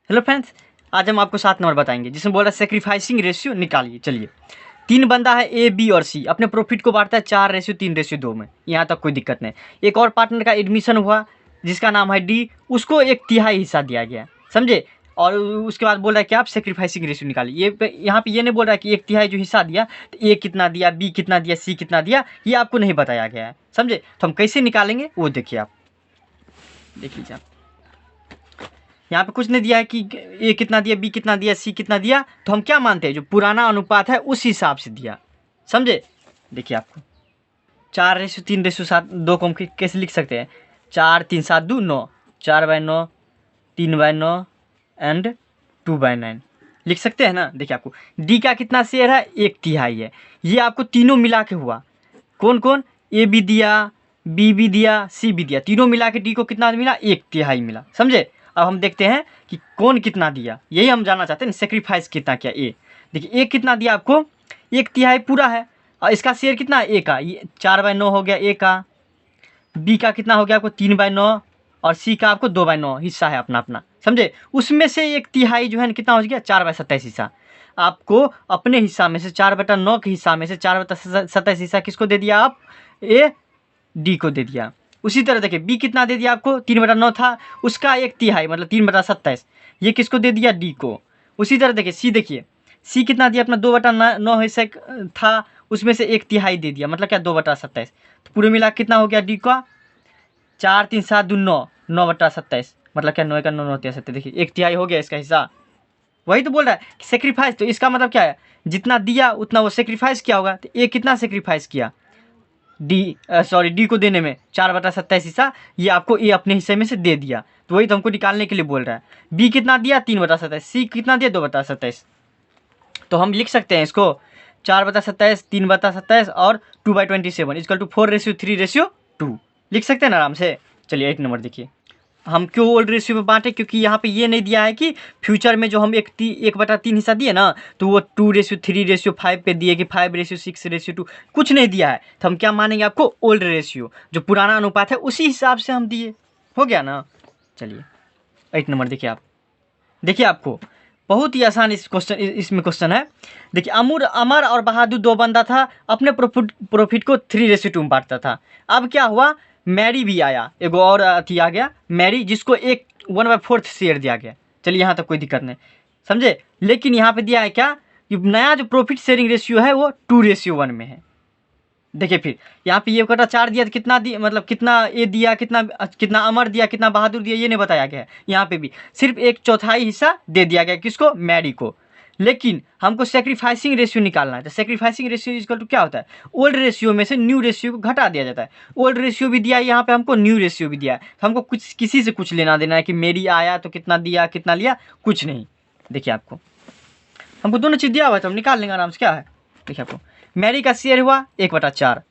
Hello friends, आज हम आपको 7 नंबर बताएंगे जिसमें बोल रहा है सेक्रीफाइसिंग रेशियो निकालिए। चलिए, 3 बंदा है ए, बी और सी, अपने प्रॉफिट को बांटता है 4:3:2 में। यहाँ तक कोई दिक्कत नहीं। एक और पार्टनर का एडमिशन हुआ जिसका नाम है डी, उसको 1/3 हिस्सा दिया गया, समझे। और उसके बाद बोल रहा है कि आप सेक्रीफाइसिंग रेशियो निकालिए। ये यहाँ पे ये नहीं बोल रहा है कि 1/3 जो हिस्सा दिया तो ए कितना दिया, बी कितना दिया, सी कितना दिया, ये आपको नहीं बताया गया है, समझे। तो हम कैसे निकालेंगे वो देखिए, आप देख लीजिए। आप यहाँ पे कुछ नहीं दिया है कि ए कितना दिया, बी कितना दिया, सी कितना दिया। तो हम क्या मानते हैं, जो पुराना अनुपात है उस हिसाब से दिया, समझे। देखिए, आपको 4:3:7 को हम कैसे लिख सकते हैं, 4×3=7=2 9, 4/9, 3/9 एंड 2/9 लिख सकते हैं ना। देखिए, आपको डी का कितना शेयर है, 1/3 है। ये आपको तीनों मिला के हुआ, कौन कौन, ए भी दिया, बी भी दिया, सी भी दिया, तीनों मिला के डी को कितना मिला, 1/3 मिला, समझे। अब हम देखते हैं कि कौन कितना दिया, यही हम जानना चाहते हैं, सेक्रीफाइस कितना किया। ए देखिए, ए कितना दिया आपको, 1/3 पूरा है। और इसका शेयर कितना है, ए का, ये 4/9 हो गया ए का। बी का कितना हो गया आपको, 3/9। और सी का आपको 2/9 हिस्सा है अपना अपना, समझे। उसमें से 1/3 जो है कितना हो गया, 4/27 हिस्सा। आपको अपने हिस्सा में से 4/9 के हिस्सा में से 4/27 हिस्सा किसको दे दिया, आप ए डी को दे दिया। उसी तरह देखिए, बी कितना दे दिया आपको, 3/9 था, उसका 1/3 मतलब 3/27, ये किसको दे दिया, डी को। उसी तरह देखिए सी, देखिए सी कितना दिया अपना, 2/9 हिस्से था, उसमें से 1/3 दे दिया, मतलब क्या 2/27। तो पूरे मिला कितना हो गया डी का, 4×3=7=9, 9/27, मतलब क्या 9 का 9 9 37। देखिए 1/3 हो गया इसका हिस्सा। वही तो बोल रहा है कि सेक्रीफाइस, तो इसका मतलब क्या है, जितना दिया उतना वो सेक्रीफाइस किया होगा। तो ए कितना सेक्रीफाइस किया, डी को देने में 4/27 हिस्सा, ये आपको ए अपने हिस्से में से दे दिया। तो वही तो हमको निकालने के लिए बोल रहा है। बी कितना दिया, 3/27, सी कितना दिया, 2/27। तो हम लिख सकते हैं इसको 4/27, 3/27 और 2/27 = 4:3:2 लिख सकते हैं ना आराम से। चलिए 8 नंबर देखिए, हम क्यों ओल्ड रेशियो में बांटे, क्योंकि यहाँ पे ये नहीं दिया है कि फ्यूचर में जो हम 1/3 हिस्सा दिए ना, तो वो 2:3:5 पे दिए कि 5:6:2, कुछ नहीं दिया है। तो हम क्या मानेंगे, आपको ओल्ड रेशियो, जो पुराना अनुपात है उसी हिसाब से हम दिए, हो गया ना। चलिए 8 नंबर देखिए, आप देखिए, आपको बहुत ही आसान इसमें क्वेश्चन है। देखिए, अमर और बहादुर 2 बंदा था, अपने प्रॉफिट को 3:2 में बांटता था। अब क्या हुआ, मैरी भी आया, एगो और अथी आ गया मैरी, जिसको 1/4 शेयर दिया गया। चलिए यहाँ तक कोई दिक्कत नहीं, समझे। लेकिन यहाँ पे दिया है क्या, कि नया जो प्रॉफिट शेयरिंग रेशियो है वो 2:1 में है। देखिए फिर यहाँ पे ये 1/4 दिया तो कितना दिया, मतलब कितना ए दिया, कितना कितना अमर दिया, कितना बहादुर दिया, ये नहीं बताया गया है। यहाँ पे भी सिर्फ 1/4 हिस्सा दे दिया गया, किसको, मैरी को। लेकिन हमको सेक्रीफाइसिंग रेशियो निकालना है। तो सेक्रीफाइसिंग रेशियो इक्वल टू क्या होता है, ओल्ड रेशियो में से न्यू रेशियो को घटा दिया जाता है। ओल्ड रेशियो भी दिया है यहाँ पे हमको, न्यू रेशियो भी दिया है। तो हमको कुछ किसी से कुछ लेना देना है कि मेरी आया तो कितना दिया, कितना लिया, कुछ नहीं। देखिए, आपको हमको दोनों चीज़ दिया हुआ है तो हम निकाल लेंगे आराम से। क्या है, देखिए आपको मैरी का शेयर हुआ 1/4।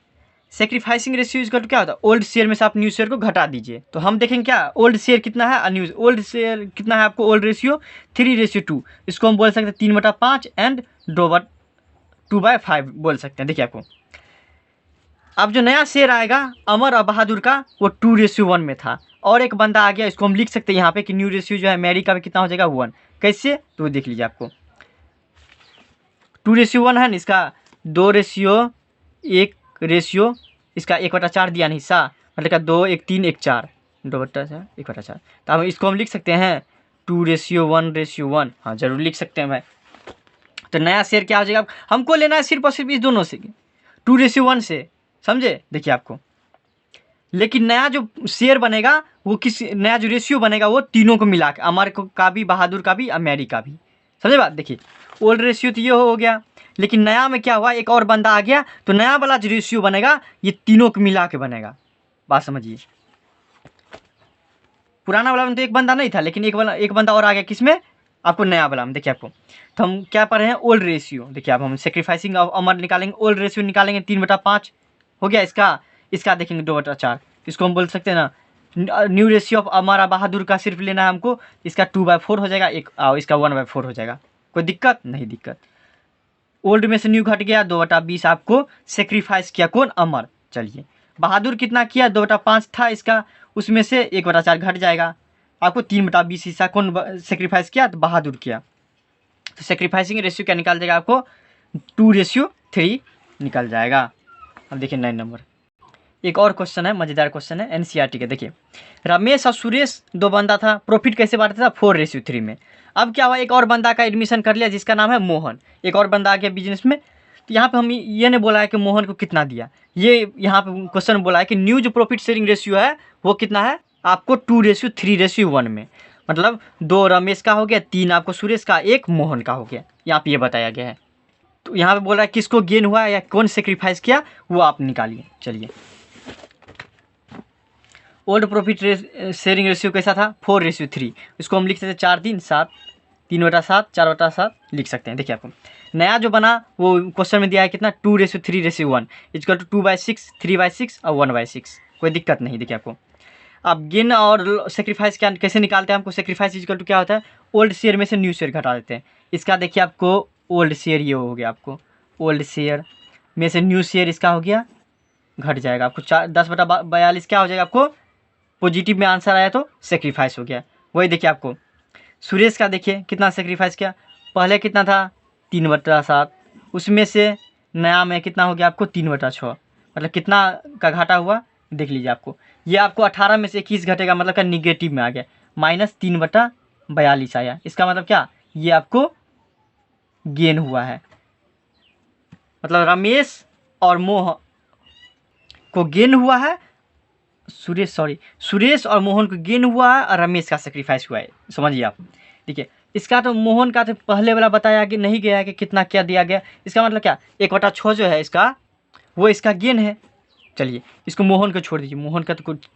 सेक्रीफाइसिंग रेशियो इक्वल टू क्या होता है, ओल्ड शेयर में से आप न्यू शेयर को घटा दीजिए। तो हम देखेंगे क्या, ओल्ड शेयर कितना है, न्यू ओल्ड शेयर कितना है आपको, ओल्ड रेशियो 3:2। इसको हम बोल सकते हैं 3/5 एंड 2/5 बोल सकते हैं। देखिए, आपको अब जो नया शेयर आएगा अमर और बहादुर का, वो 2:1 में था। और एक बंदा आ गया, इसको हम लिख सकते हैं यहाँ पे कि न्यू रेशियो जो है मैरी का भी कितना हो जाएगा, 1। कैसे, तो देख लीजिए, आपको 2:1 है ना, इसका 2:1, इसका 1/4 दिया ना हिस्सा, मतलब का 2 1 3 1 4, 2/4 1/4। तो हम इसको हम लिख सकते हैं 2:1:1। हाँ, जरूर लिख सकते हैं भाई। तो नया शेयर क्या हो जाएगा, हमको लेना है सिर्फ और सिर्फ इस दोनों से, 2:1 से, समझे। देखिए, आपको लेकिन नया जो शेयर बनेगा वो नया जो रेशियो बनेगा वो तीनों को मिला के, अमर का भी, बहादुर का भी, मैरी का भी, समझे बात। देखिए, ओल्ड रेशियो तो ये हो गया, लेकिन नया में क्या हुआ, एक और बंदा आ गया, तो नया वाला जो रेशियो बनेगा ये तीनों को मिला के बनेगा। बात समझिए, पुराना वाला में तो एक बंदा नहीं था, लेकिन एक बंदा और आ गया, किसमें, आपको नया वाला में। देखिए, आपको तो हम क्या पढ़ रहे हैं, ओल्ड रेशियो। देखिए, अब हम सेक्रीफाइसिंग ऑफ अमर निकालेंगे, ओल्ड रेशियो निकालेंगे, 3/5 हो गया इसका देखेंगे 2/4। इसको हम बोल सकते हैं ना, न्यू रेशियो ऑफ अमर और बहादुर का सिर्फ लेना है हमको, इसका 2/4 हो जाएगा, इसका 1/4 हो जाएगा। कोई दिक्कत नहीं, दिक्कत। ओल्ड में से न्यू घट गया, 2/20 आपको सेक्रीफाइस किया, कौन, अमर। चलिए, बहादुर कितना किया, 2/5 था इसका, उसमें से 1/4 घट जाएगा। आपको 3/20 हिस्सा कौन सेक्रीफाइस किया? तो बहादुर किया। तो सेक्रीफाइसिंग रेशियो क्या निकाल देगा? आपको 2:3 निकल जाएगा। अब देखिए 9 नंबर, एक और क्वेश्चन है, मज़ेदार क्वेश्चन है, एनसीईआरटी का। देखिए रमेश और सुरेश दो बंदा था, प्रॉफिट कैसे बांटता था? 4:3 में। अब क्या हुआ, एक और बंदा का एडमिशन कर लिया जिसका नाम है मोहन, एक और बंदा आ गया बिजनेस में। तो यहाँ पे हम ये नहीं बोला है कि मोहन को कितना दिया, ये यहाँ पे क्वेश्चन बोला है कि न्यू जो प्रॉफिट शेयरिंग रेशियो है वो कितना है आपको? 2:3:1 में। मतलब 2 रमेश का हो गया, 3 आपको सुरेश का, 1 मोहन का हो गया। यहाँ पे ये बताया गया है। तो यहाँ पे बोल रहा है किसको गेन हुआ या कौन सेक्रीफाइस किया, वो आप निकालिए। चलिए, ओल्ड प्रॉफिट शेयरिंग रेशियो कैसा था? 4:3। इसको हम लिख सकते हैं 4:3:7, 3/7, 4/7 लिख सकते हैं। देखिए आपको नया जो बना वो क्वेश्चन में दिया है कितना? 2:3:1 इक्वल टू 2/6, 3/6 और 1/6। कोई दिक्कत नहीं। देखिए आपको अब गेन और सेक्रीफाइस क्या कैसे निकालते हैं? हमको सेक्रीफाइस इक्वल टू क्या होता है? ओल्ड शेयर में से न्यू शेयर घटा देते हैं। इसका देखिए आपको ओल्ड शेयर ये हो गया, आपको ओल्ड शेयर में से न्यू शेयर इसका हो गया, घट जाएगा आपको 10/42 क्या हो जाएगा? आपको पॉजिटिव में आंसर आया तो सेक्रीफाइस हो गया। वही देखिए आपको सुरेश का देखिए कितना सेक्रीफाइस किया, पहले कितना था? 3/7, उसमें से नया में कितना हो गया आपको? 3/6। मतलब कितना का घाटा हुआ देख लीजिए। आपको ये आपको 18 में से 21 घटेगा, मतलब क्या निगेटिव में आ गया, -3/42 आया। इसका मतलब क्या? ये आपको गेन हुआ है। मतलब रमेश और मोह को गेन हुआ है, सुरेश और मोहन को गेन हुआ है और रमेश का सेक्रीफाइस हुआ है। समझिए आप। देखिए इसका तो मोहन का तो पहले वाला बताया कि नहीं गया है कि कितना क्या दिया गया। इसका मतलब क्या? 1/6 जो है इसका, वो इसका गेन है। चलिए इसको मोहन को छोड़ दीजिए, मोहन का तो कुछ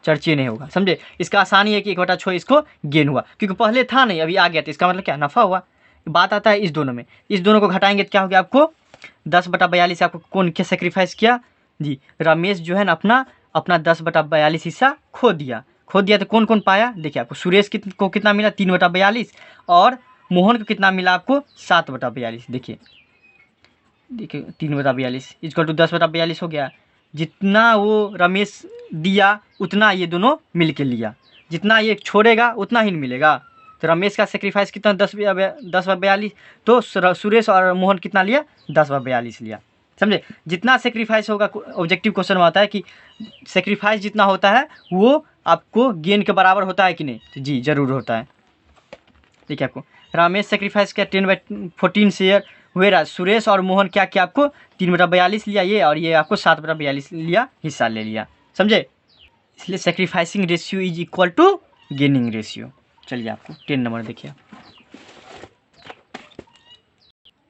चर्चे नहीं होगा, समझे। इसका आसानी है कि 1/6 इसको गेन हुआ, क्योंकि पहले था नहीं अभी आ गया, तो इसका मतलब क्या? नफ़ा हुआ। बात आता है इस दोनों में, इस दोनों को घटाएंगे तो क्या हो गया आपको? 10/42 आपको कौन क्या सेक्रीफाइस किया? जी रमेश जो है ना अपना 10/42 हिस्सा खो दिया। तो कौन कौन पाया? देखिए आपको सुरेश को कितना मिला? 3/42 और मोहन को कितना मिला आपको? 7/42। देखिए 3/42 इक्वल टू 10/42 हो गया। जितना वो रमेश दिया उतना ये दोनों मिल के लिया, जितना ये छोड़ेगा उतना ही मिलेगा। तो रमेश का सेक्रीफाइस कितना? 10/42। तो सुरेश और मोहन कितना लिया? 10/42 लिया। समझे। जितना सेक्रीफाइस होगा, ऑब्जेक्टिव क्वेश्चन में आता है कि सेक्रीफाइस जितना होता है वो आपको गेन के बराबर होता है कि नहीं? तो जी ज़रूर होता है। देखिए आपको रमेश सेक्रीफाइस किया 10/14 शेयर, वेरा सुरेश और मोहन क्या किया? आपको 3/42 लिया ये, और ये आपको 7/42 लिया, हिस्सा ले लिया। समझे। इसलिए sacrificing ratio is equal to gaining ratio. चलिए आपको 10 नंबर देखिए,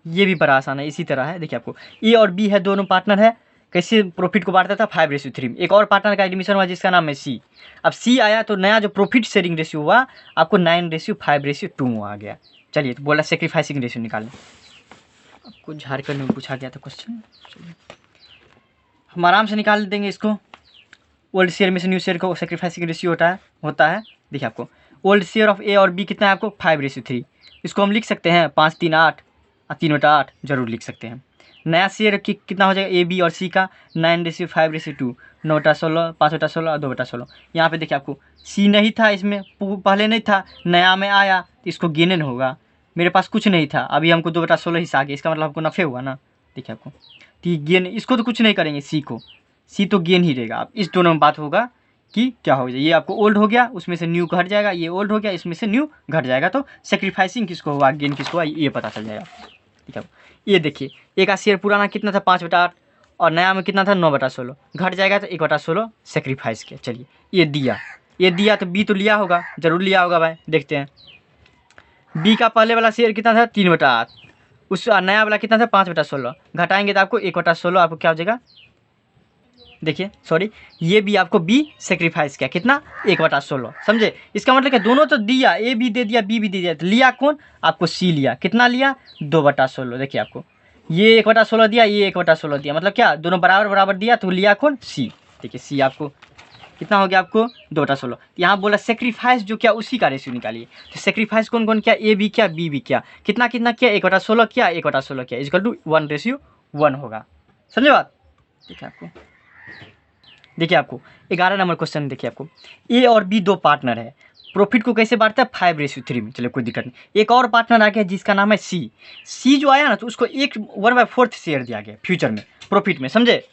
ये भी बड़ा आसान है, इसी तरह है। देखिए आपको ए और बी है, दोनों पार्टनर है। कैसे प्रॉफिट को बांटता था? 5:3 में। एक और पार्टनर का एडमिशन हुआ जिसका नाम है सी। अब सी आया तो नया जो प्रॉफिट शेयरिंग रेशियो हुआ आपको 9:5:2 में आ गया। चलिए तो बोला सेक्रीफाइसिंग रेशियो निकालें। आपको झारखंड में पूछा गया था क्वेश्चन, चलिए हम आराम से निकाल देंगे इसको। ओल्ड शेयर में से न्यू शेयर को सेक्रीफाइसिंग रेशियो होता है। देखिए आपको ओल्ड शेयर ऑफ ए और बी कितना है आपको? 5:3। इसको हम लिख सकते हैं 5-3-8 और 3/8 जरूर लिख सकते हैं। नया शेयर कितना हो जाएगा ए बी और सी का? 9:5:2, 9/16, 5/16 और 2/16। यहाँ पे देखिए आपको सी नहीं था इसमें, पहले नहीं था, नया में आया तो इसको गेन होगा। मेरे पास कुछ नहीं था, अभी हमको 2/16 हिस्सा आ गया, इसका मतलब हमको नफ़े हुआ ना। देखिए आपको तो गेन, इसको तो कुछ नहीं करेंगे, सी तो गेन ही रहेगा। अब इस दोनों में बात होगा कि क्या हो जाए, ये आपको ओल्ड हो गया, उसमें से न्यू घट जाएगा, ये ओल्ड हो गया, इसमें से न्यू घट जाएगा। तो सेक्रीफाइसिंग किसको हुआ, गेन किसको हुआ, ये पता चल जाएगा। ठीक है, ये देखिए एक का शेयर पुराना कितना था? 5/8 और नया में कितना था? 9/16। घट जाएगा तो 1/16 सेक्रीफाइस किया। चलिए ये दिया तो बी तो लिया होगा, जरूर लिया होगा भाई। देखते हैं बी का पहले वाला शेयर कितना था? 3/8। उस नया वाला कितना था? 5/16। घटाएंगे तो आपको 1/16 आपको क्या हो जाएगा? देखिए सॉरी, ये भी आपको बी सेक्रीफाइस किया, कितना? 1/16। समझे। इसका मतलब क्या? दोनों तो दिया, ए भी दे दिया, बी भी दे दिया, तो लिया कौन? आपको सी लिया। कितना लिया? 2/16। देखिए आपको ये 1/16 दिया, ये 1/16 दिया, मतलब क्या? दोनों बराबर बराबर दिया, तो लिया कौन? सी। देखिए सी आपको कितना हो गया? आपको 2/16। यहाँ बोला सेक्रीफाइस जो क्या उसी का रेशियो निकालिए। तो सेक्रीफाइस कौन कौन किया? ए भी किया, बी भी किया। कितना कितना किया? 1/16 किया, 1/16 किया, इक्वल टू 1:1 होगा। समझे बात। देखिए आपको 11 नंबर क्वेश्चन। देखिए आपको ए और बी दो पार्टनर है, प्रॉफिट को कैसे बांटता है 5:3 में। चलो कोई दिक्कत नहीं। एक और पार्टनर आ गया जिसका नाम है सी जो आया ना तो उसको 1/4 शेयर दिया गया फ्यूचर में प्रॉफिट में, समझे।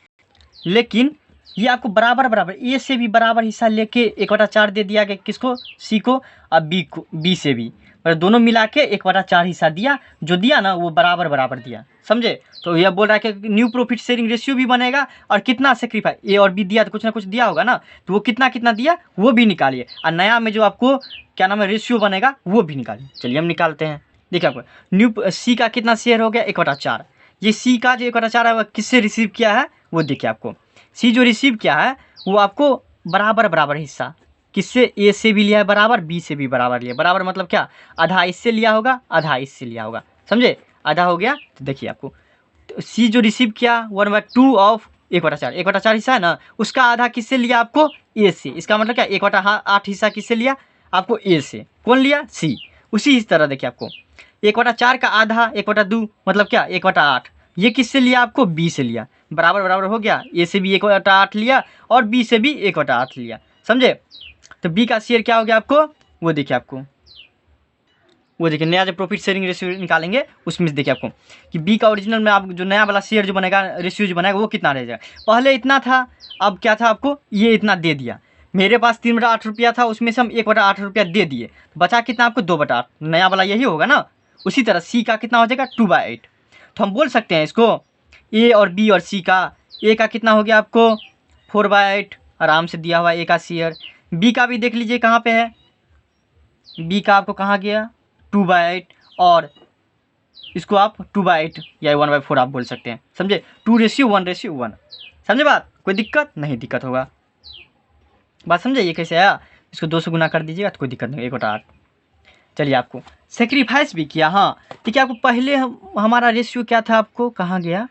लेकिन ये आपको बराबर ए से भी बराबर हिस्सा लेके 1/4 दे दिया गया किसको, सी को, और बी से भी, और दोनों मिला के 1/4 हिस्सा दिया। जो दिया ना वो बराबर दिया, समझे। तो यह बोल रहा है कि न्यू प्रॉफिट शेयरिंग रेशियो भी बनेगा और कितना सेक्रीफाइस, ए और बी दिया तो कुछ ना कुछ दिया होगा ना, तो वो कितना कितना दिया वो भी निकालिए, और नया में जो आपको क्या नाम है रेशियो बनेगा वो भी निकालिए। चलिए हम निकालते हैं। देखिए आपको न्यू सी का कितना शेयर हो गया 1/4। ये सी का जो 1/4 है वह किससे रिसीव किया है वो देखिए आपको। सी जो रिसीव किया है वो आपको बराबर हिस्सा किससे, ए से भी लिया है बराबर, बी से भी बराबर लिया। बराबर मतलब क्या, आधा इससे लिया होगा आधा इससे लिया होगा, समझे। आधा हो गया तो देखिए आपको तो सी जो रिसीव किया 1/2 ऑफ 1/4, 1/4 हिस्सा है ना, उसका आधा किससे लिया आपको, ए से। इसका मतलब क्या 1/8 हिस्सा किससे लिया आपको, ए से। कौन लिया, सी। उसी इस तरह देखिए आपको 1/4 का आधा 1/2 मतलब क्या 1/8, ये किससे लिया आपको, बी से लिया। बराबर हो गया, ए से भी 1/8 लिया और बी से भी 1/8 लिया, समझे। तो बी का शेयर क्या हो गया आपको, वो देखिए आपको, वो देखिए नया जो प्रॉफिट शेयरिंग रेशियो निकालेंगे उसमें देखिए आपको कि बी का ओरिजिनल में आप जो नया वाला शेयर जो बनेगा रेशियो जो बनेगा वो कितना रह जाएगा। पहले इतना था, अब क्या था आपको, ये इतना दे दिया। मेरे पास 3/8 रुपया था, उसमें से हम 1/8 रुपया दे दिए, बचा कितना आपको 2/8, नया वाला यही होगा ना। उसी तरह सी का कितना हो जाएगा 2/8। तो हम बोल सकते हैं इसको ए और बी और सी का, ए का कितना हो गया आपको 4/8 आराम से दिया हुआ ए का शेयर। बी का भी देख लीजिए कहाँ पे है, बी का आपको कहाँ गया 2/8, और इसको आप 2/8 या 1/4 आप बोल सकते हैं, समझे। 2:1:1, समझे बात, कोई दिक्कत नहीं, दिक्कत होगा बात, समझे। ये कैसे आया, इसको 2 से गुना कर दीजिएगा तो कोई दिक्कत नहीं, 1/8। चलिए आपको सेक्रीफाइस भी किया, हाँ ठीक है। आपको पहले हमारा रेशियो क्या था, आपको कहाँ गया,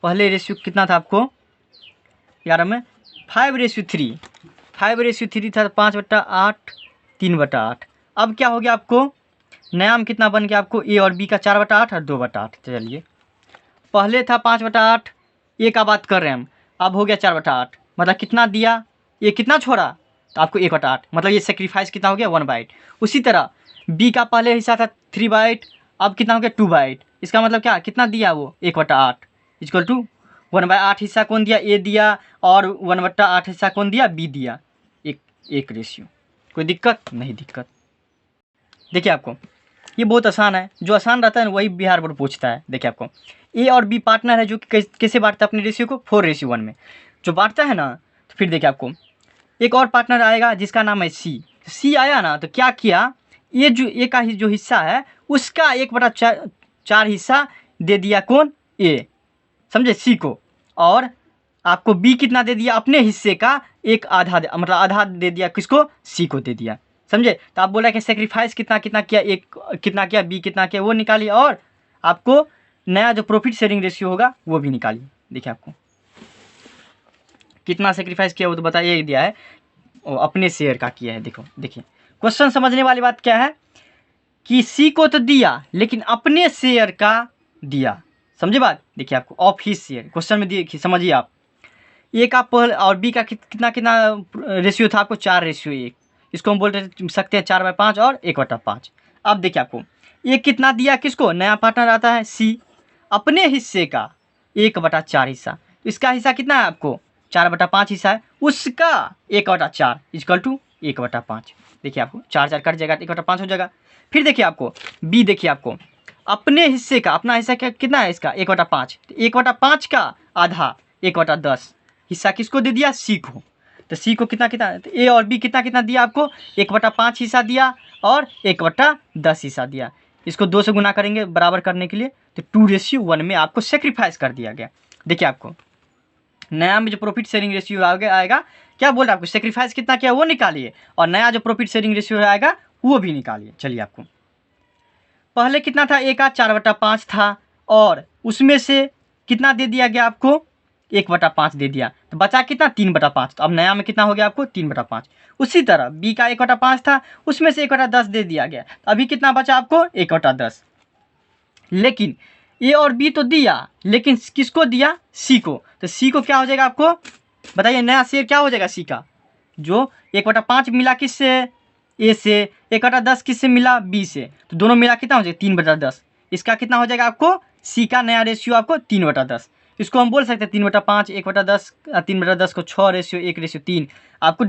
पहले रेशियो कितना था आपको यार में 5:3, 5:3 था, 5/8 3/8। अब क्या हो गया आपको नया में कितना बन गया आपको, ए और बी का 4/8 और 2/8। चलिए पहले था 5/8, ए का बात कर रहे हैं हम, अब हो गया 4/8, मतलब कितना दिया, ये कितना छोड़ा तो आपको 1/8, मतलब ये सेक्रीफाइस कितना हो गया 1/8। उसी तरह बी का पहले हिस्सा था 3/8, अब कितना हो गया 2/8। इसका मतलब क्या कितना दिया वो 1/8 इक्वल टू 1/8 हिस्सा कौन दिया, ए दिया, और 1/8 हिस्सा कौन दिया, बी दिया। एक रेशियो, कोई दिक्कत नहीं, दिक्कत। देखिए आपको ये बहुत आसान है, जो आसान रहता है वही बिहार बोर्ड पूछता है। देखिए आपको ए और बी पार्टनर है जो कि कैसे बांटता है अपने रेशियो को 4:1 में जो बांटता है ना। तो फिर देखिए आपको एक और पार्टनर आएगा जिसका नाम है सी आया ना, तो क्या किया, ये जो ए का जो हिस्सा है उसका 1/4 हिस्सा दे दिया कौन, ए, समझे, सी को। और आपको बी कितना दे दिया, अपने हिस्से का एक आधा मतलब आधा दे दिया किसको, सी को दे दिया, समझे। तो आप बोला कि सेक्रीफाइस कितना कितना किया, एक कितना किया, बी कितना किया वो निकालिए, और आपको नया जो प्रॉफिट शेयरिंग रेशियो होगा वो भी निकालिए। देखिए आपको कितना सेक्रीफाइस किया वो तो बताइए दिया है, और अपने शेयर का किया है। देखो देखिए क्वेश्चन समझने वाली बात क्या है कि सी को तो दिया लेकिन अपने शेयर का दिया, समझे बात। देखिए आपको ऑफ हिज शेयर क्वेश्चन में दिए, समझिए आप। ए का पहले और बी का कितना कितना रेशियो था आपको 4:1, इसको हम बोल सकते हैं 4/5 और 1/5। अब देखिए आपको ये कितना दिया किसको, नया पार्टनर आता है सी, अपने हिस्से का 1/4 हिस्सा। तो इसका हिस्सा कितना है आपको 4/5 हिस्सा है, उसका 1/4 इक्वल टू 1/5। देखिए आपको 4 कट जाएगा तो 1/5 हो जाएगा। फिर देखिए आपको बी, देखिए आपको अपने हिस्से का, अपना हिस्सा कितना है इसका 1/5, तो 1/5 का आधा 1/10 हिस्सा किसको दे दिया, सी को। तो सी को कितना कितना, तो ए और बी कितना कितना दिया आपको 1/5 हिस्सा दिया और 1/10 हिस्सा दिया। इसको 2 से गुना करेंगे बराबर करने के लिए, तो 2:1 में आपको सेक्रीफाइस कर दिया गया। देखिए आपको नया में जो प्रॉफिट शेयरिंग रेशियो आएगा क्या बोल रहा है आपको, सेक्रीफाइस कितना किया वो निकालिए, और नया जो प्रॉफिट शेयरिंग रेशियो आएगा वो भी निकालिए। चलिए आपको पहले कितना था, ए का 4/5 था, और उसमें से कितना दे दिया गया आपको 1/5 दे दिया, तो बचा कितना 3/5। तो अब नया में कितना हो गया आपको 3/5। उसी तरह बी का 1/5 था, उसमें से 1/10 दे दिया गया, तो अभी कितना बचा आपको 1/10। लेकिन ए और बी तो दिया, लेकिन किसको दिया, सी को। तो सी को क्या हो जाएगा आपको बताइए, नया शेयर क्या हो जाएगा सी का, जो 1/5 मिला किससे, ए से, 1/10 किससे मिला, बी से, तो दोनों मिला कितना हो जाएगा 3/10। इसका कितना हो जाएगा आपको, सी का नया रेशियो आपको 3/10। इसको हम बोल सकते हैं 3/5, 1/10, 3/10 को 6 रेशियो 1:3। आपको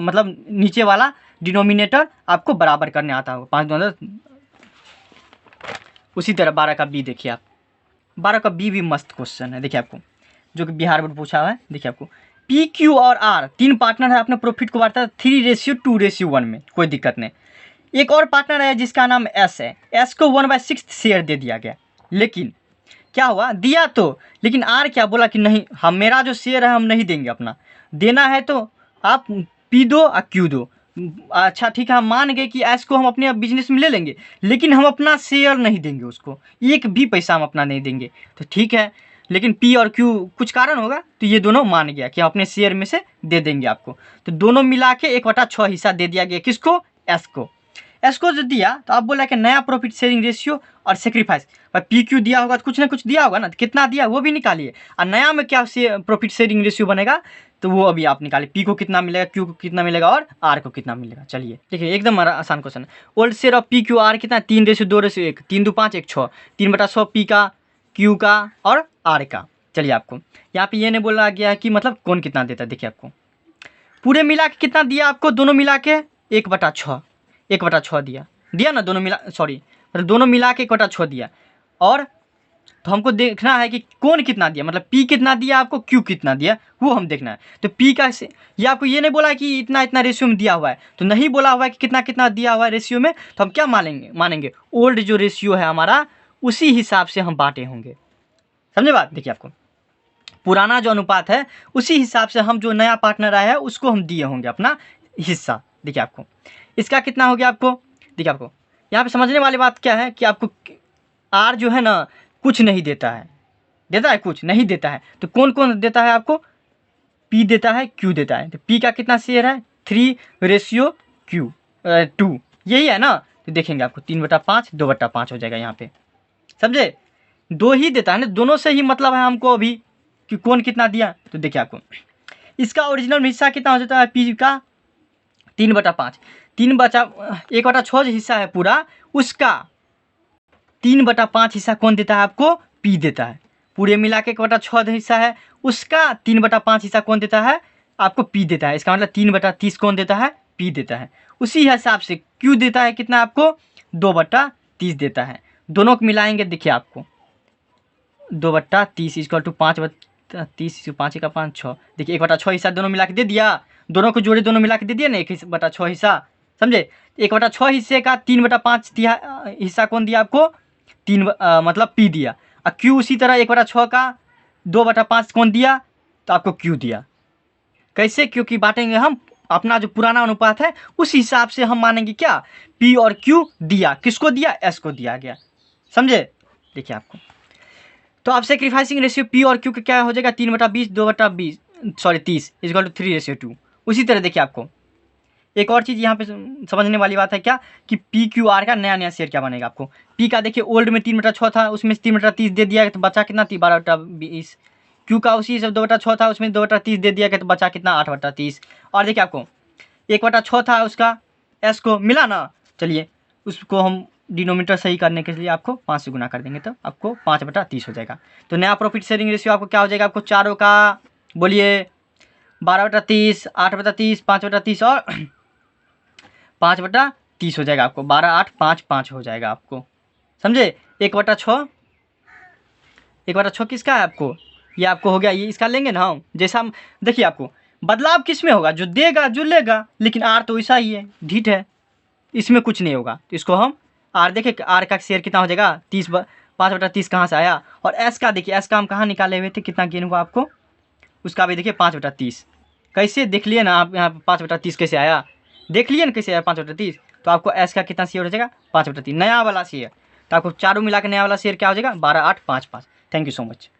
मतलब नीचे वाला डिनोमिनेटर आपको बराबर करने आता होगा 5×10। उसी तरह 12 का बी देखिए आप, 12 का बी भी मस्त क्वेश्चन है। देखिए आपको जो कि बिहार बोर्ड पूछा हुआ है। देखिए आपको पी क्यू और आर 3 पार्टनर है, अपने प्रॉफिट को बांटता है 3:2:1 में, कोई दिक्कत नहीं। एक और पार्टनर है जिसका नाम एस है, एस को 1/6 शेयर दे दिया गया, लेकिन क्या हुआ, दिया तो, लेकिन आर क्या बोला कि नहीं, हम मेरा जो शेयर है हम नहीं देंगे, अपना देना है तो आप पी दो और क्यू दो। अच्छा ठीक है, हम मान गए कि एस को हम अपने बिजनेस में ले लेंगे, लेकिन हम अपना शेयर नहीं देंगे उसको, एक भी पैसा हम अपना नहीं देंगे। तो ठीक है, लेकिन पी और क्यू कुछ कारण होगा, तो ये दोनों मान गया कि हम अपने शेयर में से दे देंगे आपको। तो दोनों मिला के 1/6 हिस्सा दे दिया गया, किसको, एस को। एस को जो दिया तो आप बोला कि नया प्रॉफिट शेयरिंग रेशियो और सेक्रीफाइस, पी क्यू दिया होगा तो कुछ ना कुछ दिया होगा ना, कितना दिया वो भी निकालिए, और नया में क्या प्रॉफिट शेयरिंग रेशियो बनेगा तो वो अभी आप निकालिए, पी को कितना मिलेगा, क्यू को कितना मिलेगा और आर को कितना मिलेगा। चलिए देखिए एकदम आसान क्वेश्चन है। Old share of P Q R कितना, 3:2:1, 3×2=5, 1/6, 3/100 पी का, क्यू का और आर का। चलिए आपको यहाँ पे ये नहीं बोला गया है कि मतलब कौन कितना देता है। देखिए आपको पूरे मिला के कितना दिया आपको, दोनों मिला के 1/6, 1/6 दिया ना, दोनों मिला, सॉरी मतलब दोनों मिला के 1/6 दिया। और तो हमको देखना है कि कौन कितना दिया, मतलब पी कितना दिया आपको, क्यू कितना दिया, वो हम देखना है। तो पी का ये आपको ये नहीं बोला कि इतना इतना रेशियो में दिया हुआ है, तो नहीं बोला हुआ है कि कितना कितना दिया हुआ है रेशियो में, तो हम क्या मानेंगे ओल्ड जो रेशियो है हमारा, उसी हिसाब से हम बांटे होंगे। समझे बात। देखिए आपको पुराना जो अनुपात है उसी हिसाब से हम जो नया पार्टनर आया है उसको हम दिए होंगे अपना हिस्सा। देखिए आपको इसका कितना हो गया आपको, देखिए आपको यहाँ पे समझने वाली बात क्या है कि आपको आर जो है ना कुछ नहीं देता है, देता है कुछ नहीं देता है, तो कौन कौन देता है आपको, पी देता है, क्यू देता है। तो पी का कितना शेयर है, 3:2, यही है ना। तो देखेंगे आपको 3/5, 2/5 हो जाएगा यहाँ पे, समझे, दो ही देता है ना, दोनों से ही मतलब है हमको अभी कि कौन कितना दिया। तो देखिए आपको इसका ओरिजिनल हिस्सा कितना हो जाता है, पी का 3/5, 1/6 जो हिस्सा है पूरा, उसका 3/5 हिस्सा कौन देता है आपको, पी देता है। पूरे मिला के 1/6 हिस्सा है, उसका 3/5 हिस्सा कौन देता है आपको, पी देता है। इसका मतलब 3/30 कौन देता है, पी देता है। उसी हिसाब से क्यू देता है कितना आपको, 2/30 देता है। दोनों को मिलाएंगे, देखिए आपको 2/30 = 5/30, 5 का 5, 6, देखिए 1/6 हिस्सा दोनों मिला के दे दिया, दोनों को जोड़े दोनों मिला के दे दिया ना 1/6 हिस्सा, समझे। 1/6 हिस्से का 3/5 हिस्सा कौन दिया आपको, मतलब पी दिया, और क्यू उसी तरह 1/6 का 2/5 कौन दिया, तो आपको क्यू दिया। कैसे, क्योंकि बांटेंगे हम अपना जो पुराना अनुपात है उस हिसाब से हम मानेंगे क्या, पी और क्यू दिया, किसको दिया, एस को दिया गया, समझे। देखिए आपको तो आप सेक्रीफाइसिंग रेशियो पी और क्यू का क्या हो जाएगा, 3/20, 2/20, सॉरी 30 = 3:2। उसी तरह देखिए आपको एक और चीज़ यहाँ पे समझने वाली बात है क्या, कि पी क्यू आर का नया नया शेयर क्या बनेगा आपको। पी का देखिए ओल्ड में 3/6 था, उसमें 3/30 दे दिया गया, तो बचा कितना, 12/20। क्यू का उसी सब 2/6 था, उसमें 2/30 दे दिया गया, तो बचा कितना, 8/30। और देखिए आपको 1/6 था उसका, एस को मिला ना। चलिए उसको हम डिनोमीटर सही करने के लिए आपको 5 से गुना कर देंगे, तो आपको 5/30 हो जाएगा। तो नया प्रॉफिट शेयरिंग रेशियो आपको क्या हो जाएगा, आपको चारों का बोलिए 12/30, 8/30, 5/30 और 5/30 हो जाएगा आपको, 12, 8, 5, 5 हो जाएगा आपको, समझे। 1/6, 1/6 किसका है आपको, ये आपको हो गया, ये इसका लेंगे ना हम, जैसा हम देखिए आपको बदलाव किस में होगा, जो देगा जो लेगा, लेकिन आर तो ऐसा ही है, ढीठ है, इसमें कुछ नहीं होगा। तो इसको हम आर देखिए, आर का शेयर कितना हो जाएगा, 5/30 कहाँ से आया। और एस का देखिए, एस का हम कहाँ निकाले हुए थे, कितना गेन हुआ आपको, उसका भी देखिए 5/30। कैसे देख लिए ना आप, यहाँ 5/30 कैसे आया, देख लिए ना कैसे आया 5/30। तो आपको एस का कितना शेयर हो जाएगा, 5/30 नया वाला शेयर। तो आपको चारों मिला के नया वाला शेयर क्या हो जाएगा, 12, 8, 5, 5। Thank you so much.